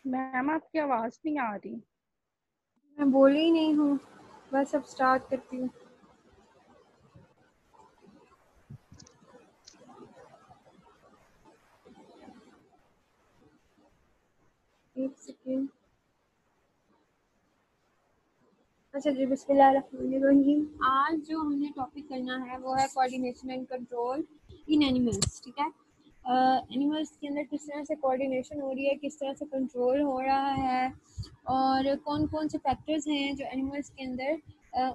Ma'am आपकी आवाज़ नहीं आ रही। मैं बोली ही नहीं हूँ, बस अब स्टार्ट करती हूँ। एक सेकेंड। अच्छा जी, बिस्मिल्लाहिर्रहमानिर्रहीम। आज जो हमने टॉपिक करना है वो है coordination and control in animals. ठीक है, एनिमल्स के अंदर किस तरह से कोऑर्डिनेशन हो रही है, किस तरह से कंट्रोल हो रहा है, और कौन कौन से फैक्टर्स हैं जो एनिमल्स के अंदर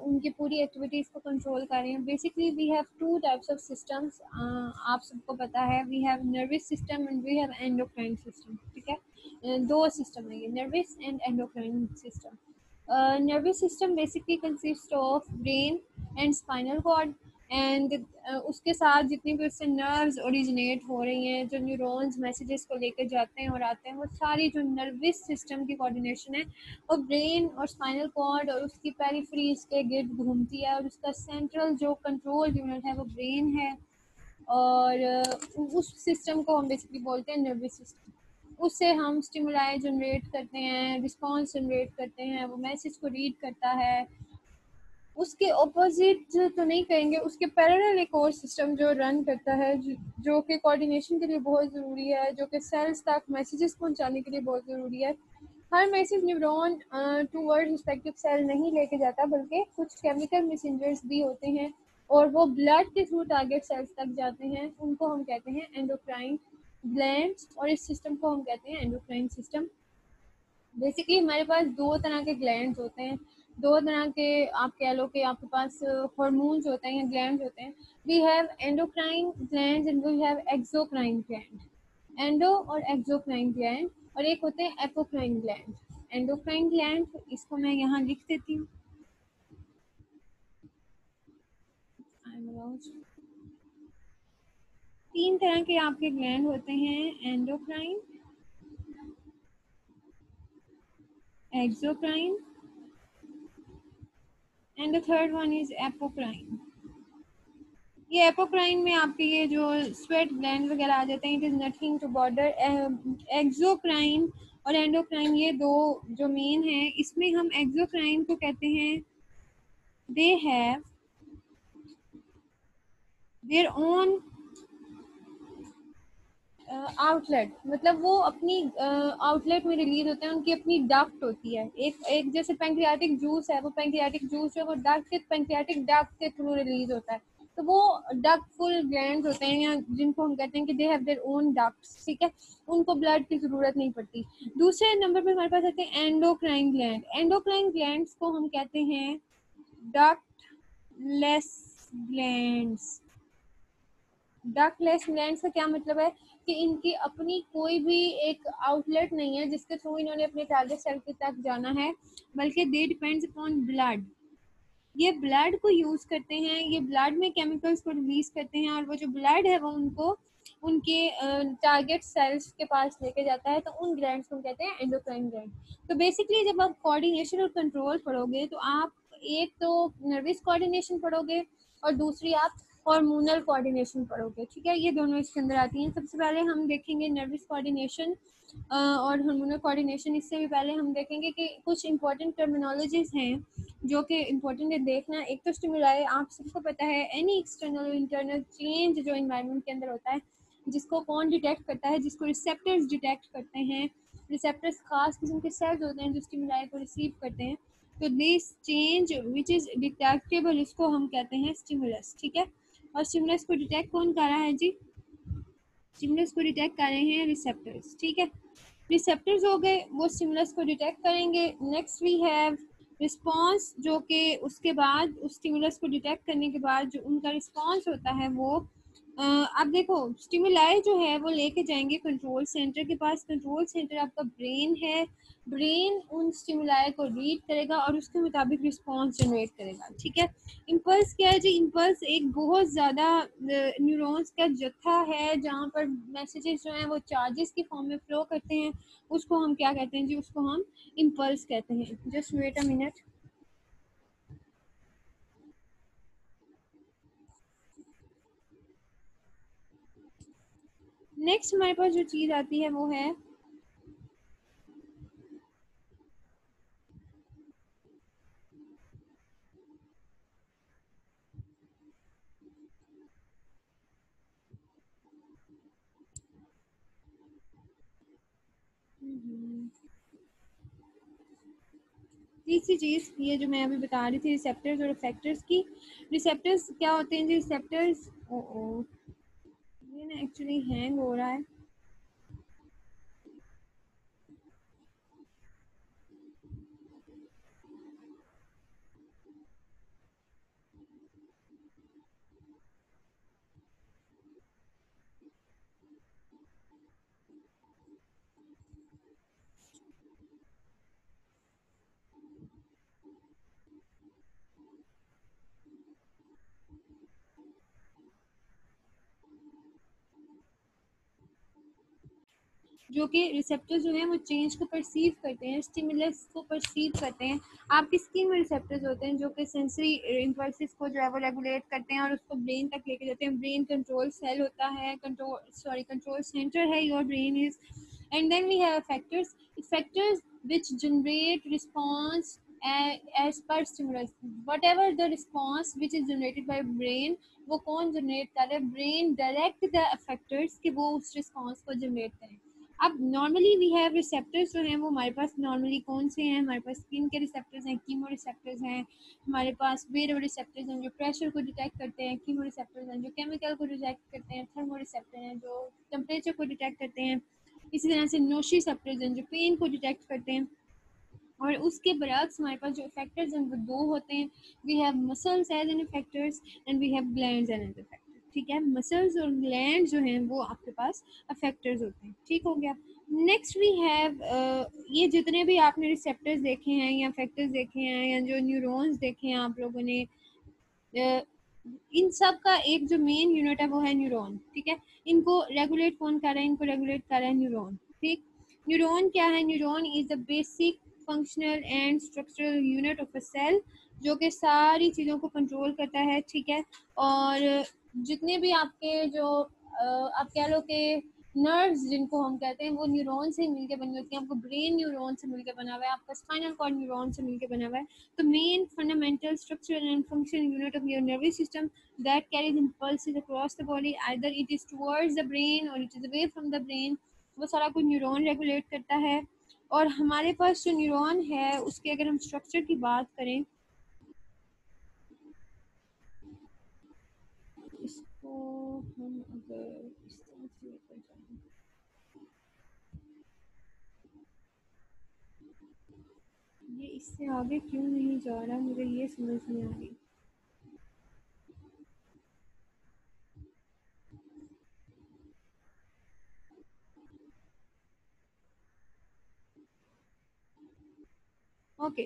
उनकी पूरी एक्टिविटीज़ को कंट्रोल कर रहे हैं। Basically we have two types of systems, आप सबको पता है। We have nervous system and we have endocrine system. ठीक है, दो सिस्टम है ये, nervous and endocrine system. nervous system basically consists of brain and spinal cord and उसके साथ जितनी भी उससे नर्व्स ओरिजिनेट हो रही हैं, जो न्यूरॉन्स मैसेजेस को लेकर जाते हैं और आते हैं, वो सारी जो नर्वस सिस्टम की कोऑर्डिनेशन है वो ब्रेन और स्पाइनल कॉर्ड और उसकी पेरिफेरीज के गिर्द घूमती है। और उसका सेंट्रल जो कंट्रोल यूनिट है वो ब्रेन है, और उस सिस्टम को हम बेसिकली बोलते हैं नर्वस सिस्टम। उससे हम स्टिमुलाई जनरेट करते हैं, रिस्पॉन्स जनरेट करते हैं, वो मैसेज को रीड करता है। उसके ऑपोजिट तो नहीं कहेंगे, उसके पैरेलल एक और सिस्टम जो रन करता है, जो कि कोऑर्डिनेशन के लिए बहुत ज़रूरी है, जो कि सेल्स तक मैसेजेस पहुंचाने के लिए बहुत ज़रूरी है। हर message neuron toward respective cell नहीं लेके जाता, बल्कि कुछ केमिकल मैसेंजर्स भी होते हैं और वो ब्लड के थ्रू टारगेट सेल्स तक जाते हैं। उनको हम कहते हैं एंडोक्राइन ग्लैंड्स, और इस सिस्टम को हम कहते हैं एंडोक्राइन सिस्टम। बेसिकली हमारे पास दो तरह के ग्लैंड्स होते हैं, दो तरह के, आप कह लो कि आपके पास हार्मोन्स होते हैं या ग्लैंड्स होते हैं। We have endocrine glands and we have exocrine gland. Endo और एक्सोक्राइन ग्लैंड, और एक होते हैं एपोक्राइन ग्लैंड। एंडोक्राइन ग्लैंड, इसको मैं यहाँ लिख देती हूँ। तीन तरह के आपके ग्लैंड होते हैं, endocrine, exocrine and the third one is apocrine. ये एपोक्राइन में आपके ये जो स्वेट ग्लैंड वगैरह आ जाते हैं, it is nothing to border. Exocrine और एंडोक्राइन ये दो जो मेन है, इसमें हम एक्सोक्राइन को कहते हैं they have their own outlet, मतलब वो अपनी आउटलेट में रिलीज होते हैं, उनकी अपनी डक्ट होती है। एक जैसे पैंक्रियाटिक जूस है, वो पैंक्रियाटिक जूस जो वो डक्ट पैंक्रियाटिक डक्ट के थ्रू रिलीज होता है। तो वो डक्टफुल ग्लैंड्स होते हैं, या जिनको हम कहते हैं कि they have their own ducts. ठीक है, उनको ब्लड की जरूरत नहीं पड़ती। दूसरे नंबर पे हमारे पास आते हैं एंडोक्राइन ग्लैंड। एंडोक्राइन ग्लैंड्स को हम कहते हैं डक्टलेस ग्लैंड्स। डक्टलेस ग्लैंड्स का क्या मतलब है कि इनकी अपनी कोई भी एक आउटलेट नहीं है जिसके थ्रू इन्होंने अपने टारगेट सेल तक जाना है, बल्कि दे डिपेंड्स अपॉन ब्लड। ये ब्लड को यूज करते हैं, ये ब्लड में केमिकल्स को रिलीज करते हैं, और वो जो ब्लड है वो उनको उनके टारगेट सेल्स के पास लेके जाता है। तो उन ग्लैंड्स को कहते हैं एंडोक्राइन ग्लैंड। तो बेसिकली जब आप कोऑर्डिनेशन और कंट्रोल पढ़ोगे तो आप एक तो नर्वस कोऑर्डिनेशन पढ़ोगे और दूसरी आप हार्मोनल कोऑर्डिनेशन पढ़ोगे। ठीक है, ये दोनों इसके अंदर आती हैं। सबसे पहले हम देखेंगे नर्वस कोऑर्डिनेशन और हार्मोनल कोऑर्डिनेशन। इससे भी पहले हम देखेंगे कि कुछ इंपॉर्टेंट टर्मिनोलॉजीज हैं जो कि इम्पोर्टेंट है देखना। एक तो स्टिमुलाई, आप सबको पता है, एनी एक्सटर्नल और इंटरनल चेंज जो इन्वायरमेंट के अंदर होता है, जिसको कौन डिटेक्ट करता है, जिसको रिसेप्टर्स डिटेक्ट करते हैं। रिसेप्टर्स खास किस्म के सेल्स होते हैं जो स्टिमुलाई को रिसीव करते हैं। तो this change which is detectable, इसको हम कहते हैं स्टिमुलस। ठीक है, और स्टिमुलस को डिटेक्ट कौन कर रहा है जी? स्टिमुलस को डिटेक्ट कर रहे हैं रिसेप्टर्स। ठीक है, रिसेप्टर्स हो गए, वो स्टिमुलस को डिटेक्ट करेंगे। नेक्स्ट वी हैव रिस्पांस, जो कि उसके बाद उस स्टिमुलस को डिटेक्ट करने के बाद जो उनका रिस्पांस होता है वो अब देखो, स्टिमुलाई जो है वो लेके जाएंगे कंट्रोल सेंटर के पास। कंट्रोल सेंटर आपका ब्रेन है। ब्रेन उन स्टिमुलाई को रीड करेगा और उसके मुताबिक रिस्पांस जनरेट करेगा। ठीक है, इम्पल्स क्या है जी? इम्पल्स एक बहुत ज़्यादा न्यूरॉन्स का जत्था है जहाँ पर मैसेजेस जो हैं वो चार्जेस की फॉर्म में फ्लो करते हैं। उसको हम क्या कहते हैं जी? उसको हम इम्पल्स कहते हैं। Just wait a minute. Next हमारे पास जो चीज़ आती है वो है तीसरी चीज़ ये जो मैं अभी बता रही थी रिसेप्टर्स और इफेक्टर्स की। रिसेप्टर्स क्या होते हैं जी? रिसेप्टर्स ओ ये ना एक्चुअली हैंग हो रहा है। जो कि रिसेप्टर्स जो हैं वो चेंज को परसीव करते हैं, स्टिमुलस को परसीव करते हैं। आपकी स्किन में रिसेप्टर्स होते हैं जो कि सेंसरी इम्पल्सिस को जो है वो रेगुलेट करते हैं और उसको ब्रेन तक लेके जाते हैं। ब्रेन कंट्रोल सेल होता है, कंट्रोल सेंटर है your brain is. And then we have effectors. Effectors which generate response as per stimulus, whatever the response which is generated by brain, वो कौन जनरेट कर रहा है? ब्रेन डायरेक्ट द इफेक्टर्स कि वो उस रिस्पॉन्स को जनरेट करें। अब नॉर्मली वी हैव रिसेप्टर्स जो हैं वो हमारे पास नॉर्मली कौन से हैं? हमारे पास स्किन के रिसेप्टर्स हैं, कीमो रिसेप्टर्स हैं, हमारे पास वेरेबल रिसेप्टर्स हैं जो प्रेशर को डिटेक्ट करते हैं, कीमो रिसेप्टर्स हैं जो केमिकल को डिटेक्ट करते हैं, थर्मो रिसेप्टर हैं जो टेम्परेचर को डिटेक्ट करते हैं, इसी तरह से नोशी रिसेप्टर्स हैं जो पेन को डिटेक्ट करते हैं। और उसके बरक्स हमारे पास जो इफेक्टर्स हैं वो दो होते हैं। We have muscles as an effectors and we have glands as an effector. ठीक है, मसल्स और ग्लैंड जो हैं वो आपके पास अफेक्टर्स होते हैं। ठीक हो गया। नेक्स्ट वी हैव ये जितने भी आपने रिसेप्टर्स देखे हैं या फैक्टर्स देखे हैं या जो न्यूरॉन्स देखे हैं आप लोगों ने, इन सब का एक जो मेन यूनिट है वो है न्यूरॉन। ठीक है, इनको रेगुलेट कौन कर रहा है? इनको रेगुलेट कर रहा है न्यूरॉन। ठीक, न्यूरॉन क्या है? Neuron is the basic functional and structural unit of a cell जो कि सारी चीज़ों को कंट्रोल करता है। ठीक है, और जितने भी आपके जो आप कह लो कि नर्व्स जिनको हम कहते हैं वो न्यूरॉन से मिलकर बनी होती हैं। आपको ब्रेन न्यूरॉन से मिलकर बना हुआ है, आपका स्पाइनल कॉर्ड न्यूरॉन से मिलकर बना हुआ है। The main fundamental structural and functional unit of your nervous system that carries impulses across the body, either it is towards the brain or it is away from the brain, वो सारा कुछ neuron regulate करता है। और हमारे पास जो neuron है उसके अगर हम स्ट्रक्चर की बात करें, इसको हम अगर इस तरह से लेकर जाएं, ये इससे आगे क्यों नहीं जा रहा मुझे ये समझ नहीं आ रही। ओके,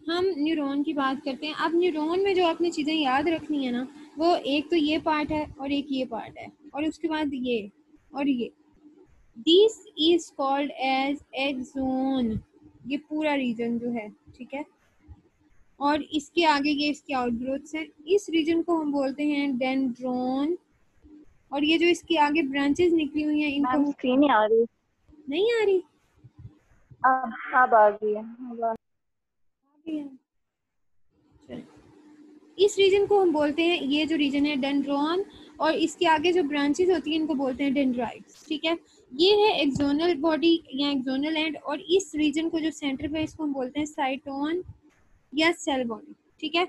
हम न्यूरॉन की बात करते हैं। अब न्यूरॉन में जो आपने चीज़ें याद रखनी है ना, वो एक तो ये पार्ट है और एक ये पार्ट है और उसके बाद ये और ये। This is called as axon, ये पूरा रीजन जो है। ठीक है, और इसके आगे ये इसकी आउटग्रोथ्स हैं। इस रीजन को हम बोलते हैं डेंड्रॉन। और ये जो इसके आगे ब्रांचेस निकली हुई हैं इनको मैम स्क्रीन नहीं आ रही। नहीं आ रही। अब आ गई है। चलो, इस रीजन को हम बोलते हैं, ये जो रीजन है डेंड्रॉन, और इसके आगे जो ब्रांचेस होती हैं इनको बोलते हैं डेंड्राइट्स। ठीक है, ये है एक्सोनल बॉडी या एक्सोनल एंड, और इस रीजन को जो सेंटर पे इसको हम बोलते हैं साइटोन या सेल बॉडी। ठीक है,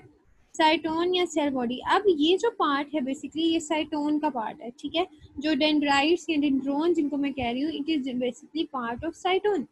साइटोन या सेल बॉडी। अब ये जो पार्ट है बेसिकली ये साइटोन का पार्ट है। ठीक है, जो डेंड्राइट्स या डेंड्रोन जिनको मैं कह रही हूँ, it is basically part of cyton,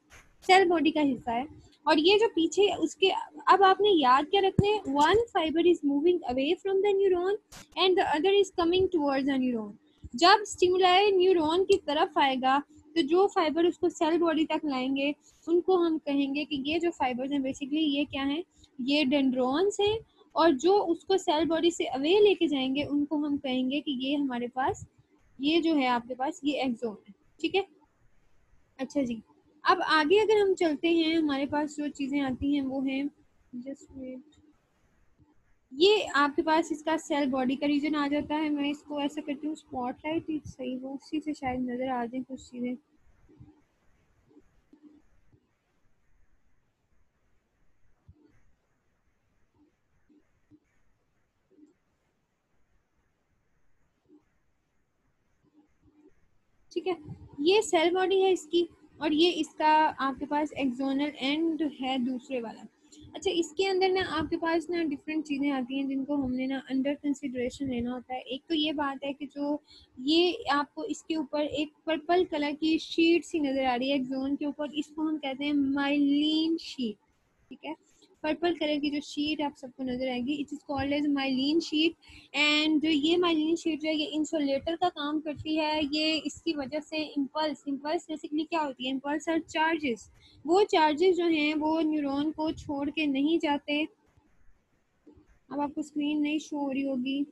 cell body का हिस्सा है। और ये जो पीछे उसके, अब आपने याद क्या रखना है? One fibre is moving away from the neuron and the other is coming towards the neuron. जब स्टिमुलाई न्यूरॉन की तरफ आएगा तो जो फाइबर उसको सेल बॉडी तक लाएंगे उनको हम कहेंगे कि ये जो फाइबर्स हैं बेसिकली ये क्या हैं? ये डेंड्रॉन्स हैं। और जो उसको सेल बॉडी से अवे लेके जाएंगे उनको हम कहेंगे कि ये हमारे पास, ये जो है आपके पास ये एक्सोन है। ठीक है, अच्छा जी, अब आगे अगर हम चलते हैं हमारे पास जो चीज़ें आती हैं वो हैं, जस्ट वेट, ये आपके पास इसका सेल बॉडी का रीजन आ जाता है। मैं इसको ऐसा करती हूँ स्पॉटलाइट सही, वो उसी से शायद नज़र आ जाए कुछ चीज़ें। ठीक है, ये सेल बॉडी है इसकी। और ये इसका आपके पास एक्सोनल एंड है दूसरे वाला। अच्छा, इसके अंदर ना आपके पास ना डिफरेंट चीज़ें आती हैं जिनको हमने ना अंडर कंसिडरेशन लेना होता है। एक तो ये बात है कि जो ये आपको इसके ऊपर एक पर्पल कलर की शीट सी नज़र आ रही है एक्सोन के ऊपर, इसको हम कहते हैं माइलिन शीट, ठीक है। पर्पल कलर की जो शीट आप सबको नजर आएगी, it is called as myelin sheath. And जो ये माइलिन शीट जो है ये इंसुलेटर का काम करती है। ये इसकी वजह से इम्पल्स इम्पल्स बेसिकली क्या होती है, इम्पल्स आर चार्जेस। वो चार्जेस जो हैं वो न्यूरॉन को छोड़ के नहीं जाते। अब आपको स्क्रीन नहीं शो हो रही होगी,